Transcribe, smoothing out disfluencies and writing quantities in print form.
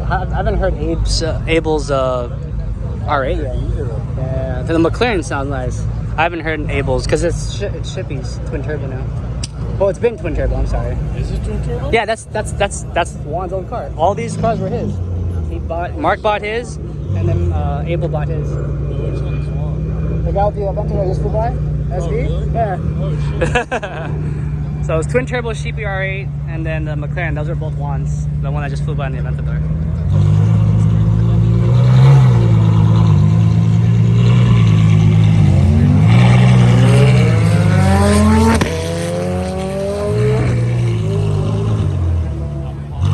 I haven't heard Abel's R8 yet. Yeah, the McLaren sounds nice. I haven't heard Abel's because it's Shippy's twin turbo now. Well, it's been twin turbo. I'm sorry. Is it twin turbo? Yeah, that's Juan's old car. All these cars were his. Mark bought his, and then Abel bought his. Which one's Juan? The guy with the Aventador I just flew by. SV. Oh, really? Yeah. Oh shit. So it's twin turbo Shippy R8, and then the McLaren. Those are both Juan's. The one I just flew by in the Aventador.